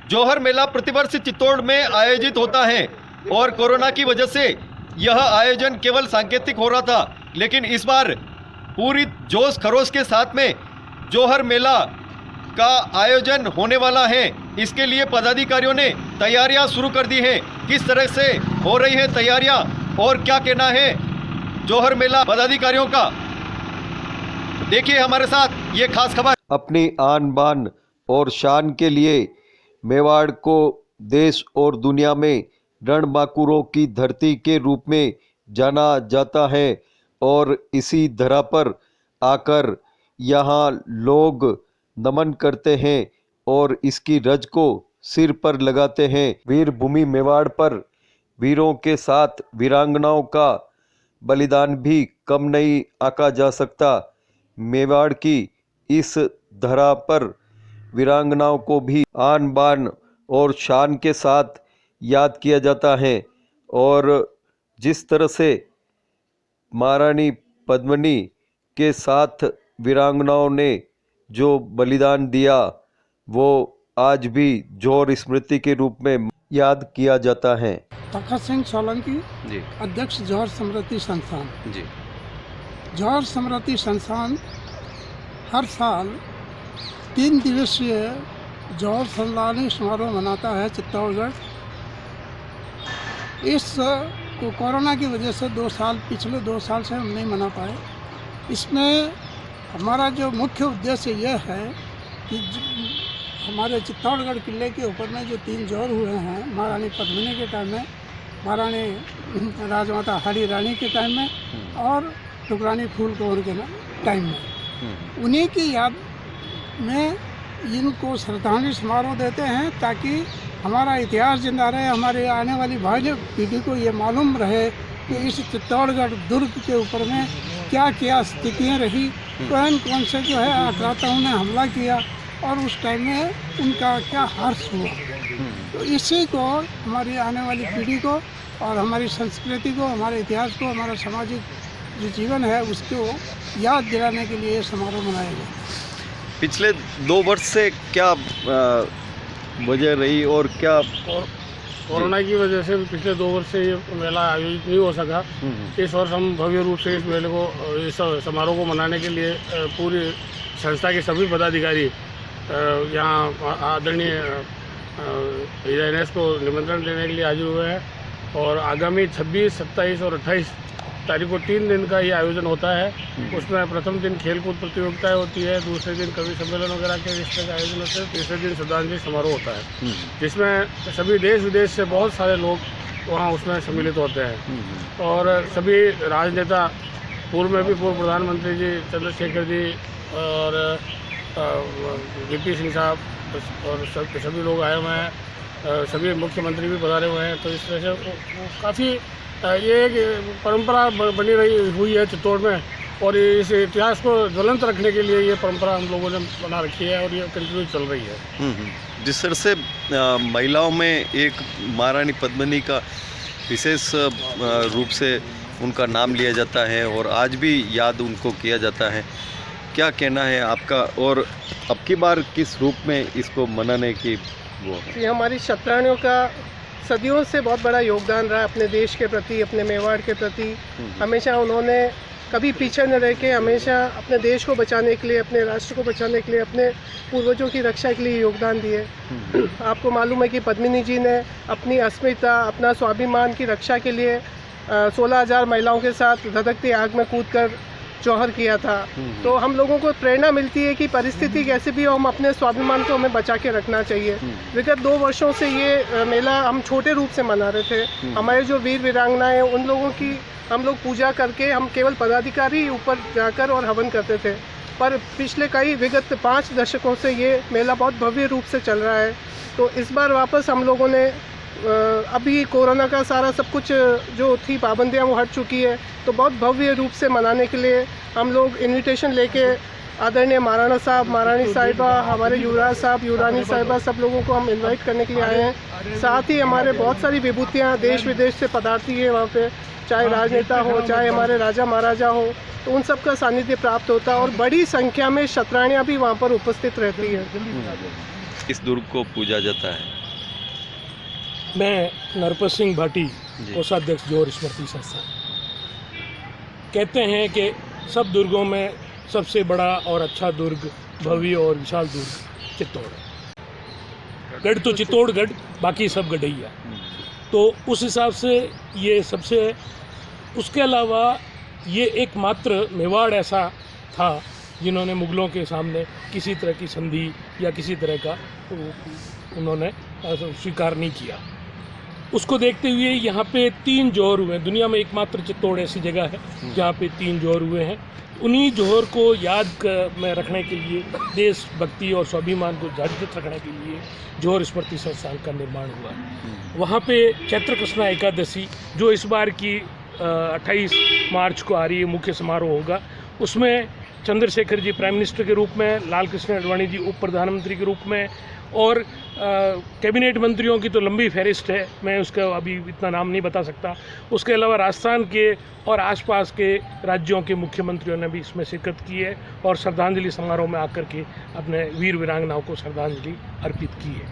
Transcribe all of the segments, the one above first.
जौहर मेला प्रतिवर्ष चित्तौड़ में आयोजित होता है और कोरोना की वजह से यह आयोजन केवल सांकेतिक हो रहा था, लेकिन इस बार पूरी जोश खरोश के साथ में जौहर मेला का आयोजन होने वाला है। इसके लिए पदाधिकारियों ने तैयारियां शुरू कर दी हैं। किस तरह से हो रही हैं तैयारियां और क्या कहना है जौहर मेला पदाधिकारियों का, देखिए हमारे साथ ये खास खबर। अपनी आन बान और शान के लिए मेवाड़ को देश और दुनिया में रणबांकुरों की धरती के रूप में जाना जाता है और इसी धरा पर आकर यहाँ लोग नमन करते हैं और इसकी रज को सिर पर लगाते हैं। वीर भूमि मेवाड़ पर वीरों के साथ वीरांगनाओं का बलिदान भी कम नहीं आंका जा सकता। मेवाड़ की इस धरा पर वीरांगनाओं को भी आन बान और शान के साथ याद किया जाता है और जिस तरह से महारानी पद्मिनी के साथ वीरांगनाओं ने जो बलिदान दिया वो आज भी जौहर स्मृति के रूप में याद किया जाता है। तखत सिंह सोलंकी जी अध्यक्ष जौहर स्मृति संस्थान। जी जौहर स्मृति संस्थान हर साल 3 दिवसीय जौहर सलानी समारोह मनाता है चित्तौड़गढ़। इस को कोरोना की वजह से पिछले 2 साल से हम नहीं मना पाए। इसमें हमारा जो मुख्य उद्देश्य यह है कि हमारे चित्तौड़गढ़ किले के ऊपर में जो 3 जौहर हुए हैं महारानी पद्मिनी के टाइम में, महारानी राजमाता हरी रानी के टाइम में और टुकरानी फूल कंवर के टाइम में, उन्हीं की याद में इनको श्रद्धांजलि समारोह देते हैं ताकि हमारा इतिहास जिंदा रहे, हमारे आने वाली भावी पीढ़ी को ये मालूम रहे कि इस चित्तौड़गढ़ दुर्ग के ऊपर में क्या क्या स्थितियाँ रही, कौन से जो है आक्रांताओं ने हमला किया और उस टाइम में उनका क्या हर्ष हुआ। तो इसी को हमारी आने वाली पीढ़ी को और हमारी संस्कृति को, हमारे इतिहास को, हमारा सामाजिक जो जीवन है उसको याद दिलाने के लिए ये समारोह मनाया गया। पिछले 2 वर्ष से क्या वजह रही और क्या कोरोना की वजह से पिछले 2 वर्ष से ये मेला आयोजित नहीं हो सका। इस वर्ष हम भव्य रूप से इस मेले को, इस समारोह को मनाने के लिए पूरी संस्था के सभी पदाधिकारी यहाँ आदरणीय एनएस को निमंत्रण देने के लिए हाजिर हुए हैं और आगामी 26, 27 और 28 तारीख को 3 दिन का ये आयोजन होता है। उसमें प्रथम दिन खेलकूद प्रतियोगिताएं होती है, दूसरे दिन कवि सम्मेलन वगैरह के इस तरह का आयोजन होता है, तीसरे दिन श्रद्धांजलि समारोह होता है जिसमें सभी देश विदेश से बहुत सारे लोग वहाँ उसमें सम्मिलित होते हैं और सभी राजनेता, पूर्व में भी पूर्व प्रधानमंत्री जी चंद्रशेखर जी और वीपी सिंह साहब और सभी लोग आए हुए हैं, सभी मुख्यमंत्री भी पधारे हुए हैं। तो इस तरह से काफ़ी ये एक परंपरा बनी हुई है चित्तौड़ में और इस इतिहास को ज्वलंत रखने के लिए ये परंपरा हम लोगों ने बना रखी है और ये कंटिन्यू चल रही है। जिस तरह से महिलाओं में एक महारानी पद्मिनी का विशेष रूप से उनका नाम लिया जाता है और आज भी याद उनको किया जाता है, क्या कहना है आपका और अब की बार किस रूप में इसको मनाने की वो है? ये हमारी क्षत्राणियों का सदियों से बहुत बड़ा योगदान रहा अपने देश के प्रति, अपने मेवाड़ के प्रति। हमेशा उन्होंने कभी पीछे न रह के हमेशा अपने देश को बचाने के लिए, अपने राष्ट्र को बचाने के लिए, अपने पूर्वजों की रक्षा के लिए योगदान दिए। आपको मालूम है कि पद्मिनी जी ने अपनी अस्मिता, अपना स्वाभिमान की रक्षा के लिए 16,000 महिलाओं के साथ धधकती आग में कूदकर जौहर किया था। तो हम लोगों को प्रेरणा मिलती है कि परिस्थिति कैसे भी हो, हम अपने स्वाभिमान को हमें बचा के रखना चाहिए। विगत 2 वर्षों से ये मेला हम छोटे रूप से मना रहे थे। हमारे जो वीर वीरांगनाएं हैं उन लोगों की हम लोग पूजा करके, हम केवल पदाधिकारी ऊपर जाकर और हवन करते थे, पर पिछले विगत 5 दशकों से ये मेला बहुत भव्य रूप से चल रहा है। तो इस बार वापस हम लोगों ने अभी कोरोना का सारा सब कुछ जो थी पाबंदियां वो हट चुकी है, तो बहुत भव्य रूप से मनाने के लिए हम लोग इनविटेशन लेके आदरणीय महाराणा साहब, महारानी साहिबा, हमारे युवराज साहब, युवरानी साहिबा, सब लोगों को हम इनवाइट करने के लिए आए हैं। साथ ही हमारे बहुत सारी विभूतियाँ देश विदेश से पधारती है वहाँ पे, चाहे राजनेता हो, चाहे हमारे राजा महाराजा हो, तो उन सब का सानिध्य प्राप्त होता है और बड़ी संख्या में क्षत्राणियाँ भी वहाँ पर उपस्थित रहती है। इस दुर्ग को पूजा जाता है। मैं नरपत सिंह भाटी, कोषाध्यक्ष जोहर स्मृति संस्थान। कहते हैं कि सब दुर्गों में सबसे बड़ा और अच्छा दुर्ग, भव्य और विशाल दुर्ग चित्तौड़ है। गढ़ तो चित्तौड़गढ़, बाकी सब गढ़ैया। तो उस हिसाब से ये सबसे, उसके अलावा ये एकमात्र मेवाड़ ऐसा था जिन्होंने मुग़लों के सामने किसी तरह की संधि या किसी तरह का उन्होंने स्वीकार नहीं किया। उसको देखते हुए यहाँ पे 3 जौहर हुए हैं। दुनिया में एकमात्र चित्तौड़ ऐसी जगह है जहाँ पे 3 जौहर हुए हैं। उन्हीं जौहर को याद में रखने के लिए, देशभक्ति और स्वाभिमान को जागृत रखने के लिए जौहर स्मृति संस्थान का निर्माण हुआ। वहाँ पे चैत्र कृष्णा एकादशी, जो इस बार की 28 मार्च को आ रही है, मुख्य समारोह होगा। उसमें चंद्रशेखर जी प्राइम मिनिस्टर के रूप में, लाल कृष्ण आडवाणी जी उप प्रधानमंत्री के रूप में, और कैबिनेट मंत्रियों की तो लंबी फहरिस्त है, मैं उसका अभी इतना नाम नहीं बता सकता। उसके अलावा राजस्थान के और आसपास के राज्यों के मुख्यमंत्रियों ने भी इसमें शिरकत की है और श्रद्धांजलि समारोह में आकर के अपने वीर वीरांगनाओं को श्रद्धांजलि अर्पित की है।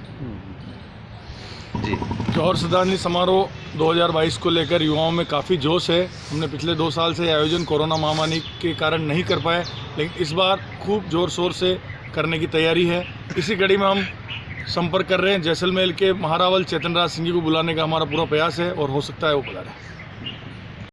जी, जौहर श्रद्धांजलि समारोह 2022 को लेकर युवाओं में काफ़ी जोश है। हमने पिछले 2 साल से आयोजन कोरोना महामारी के कारण नहीं कर पाए, लेकिन इस बार खूब ज़ोर शोर से करने की तैयारी है। इसी कड़ी में हम संपर्क कर रहे हैं जैसलमेर के महारावल चेतन राज सिंह जी को बुलाने का हमारा पूरा प्रयास है और हो सकता है वो बुला रहे हैं।